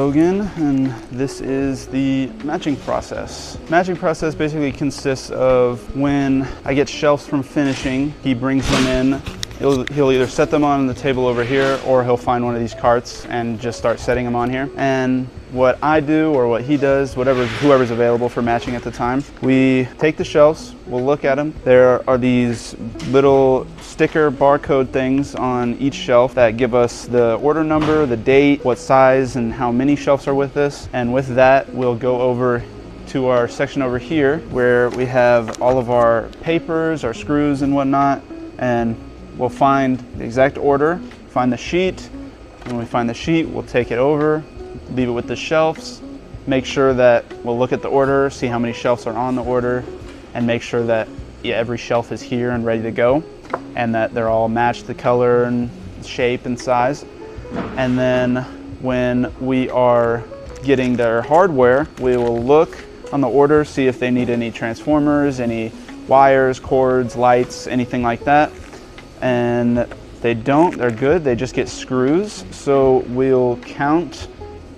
Logan, and this is the matching process. Matching process basically consists of when I get shelves from finishing, he brings them in. He'll either set them on the table over here, or he'll find one of these carts and just start setting them on here. And what I do, or what he does, whoever's available for matching at the time, we take the shelves, we'll look at them. There are these little sticker barcode things on each shelf that give us the order number, the date, what size, and how many shelves are with this. And with that, we'll go over to our section over here where we have all of our papers, our screws and whatnot, and we'll find the exact order, find the sheet. When we find the sheet, we'll take it over, leave it with the shelves, make sure that we'll look at the order, see how many shelves are on the order, and make sure that every shelf is here and ready to go, and that they're all matched, the color and shape and size. And then when we are getting their hardware, we will look on the order, see if they need any transformers, any wires, cords, lights, anything like that. And they don't, they're good, they just get screws. So we'll count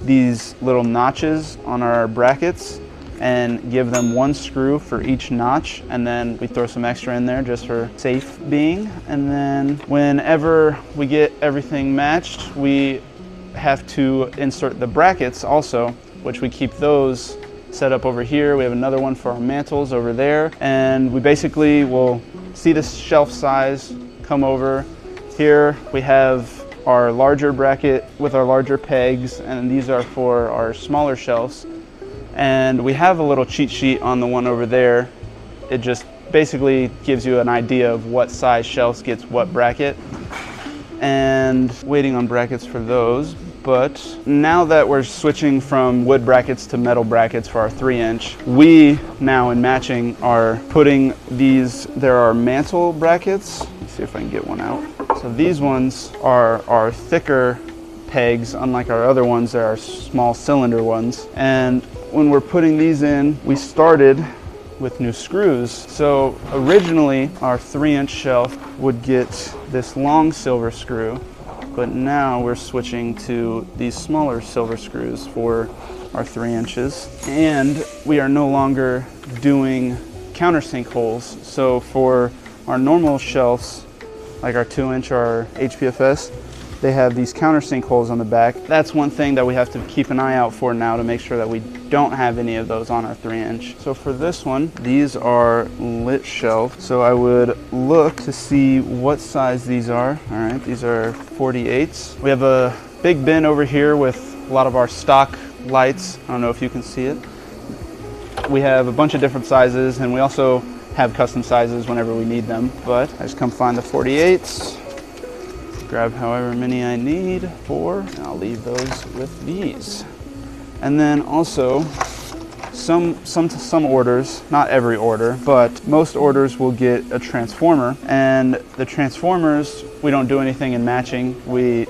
these little notches on our brackets and give them one screw for each notch, and then we throw some extra in there just for safe being. And then whenever we get everything matched, we have to insert the brackets also, which we keep those set up over here. We have another one for our mantles over there, and we basically will see the shelf size, come over here. We have our larger bracket with our larger pegs, and these are for our smaller shelves. And we have a little cheat sheet on the one over there. It just basically gives you an idea of what size shelves gets what bracket, and waiting on brackets for those. But now that we're switching from wood brackets to metal brackets for our 3-inch, we now in matching are putting these, there are mantle brackets. Let's see if I can get one out. So these ones are our thicker pegs, unlike our other ones, they're our small cylinder ones. And when we're putting these in, we started with new screws. So originally our 3-inch shelf would get this long silver screw, but now we're switching to these smaller silver screws for our 3 inches. And we are no longer doing countersink holes. So for our normal shelves, like our 2-inch or our HPFS, they have these countersink holes on the back. That's one thing that we have to keep an eye out for now to make sure that we don't have any of those on our 3-inch. So for this one, these are lit shelves. So I would look to see what size these are. All right, these are 48s. We have a big bin over here with a lot of our stock lights. I don't know if you can see it. We have a bunch of different sizes, and we also have custom sizes whenever we need them. But I just come find the 48s. Grab however many I need for, and I'll leave those with these. And then also some orders, not every order, but most orders will get a transformer, and the transformers, we don't do anything in matching. We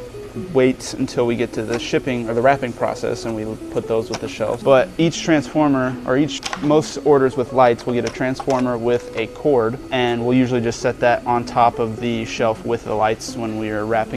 wait until we get to the shipping or the wrapping process, and we put those with the shelves. But each transformer, or most orders with lights will get a transformer with a cord, and we'll usually just set that on top of the shelf with the lights when we are wrapping.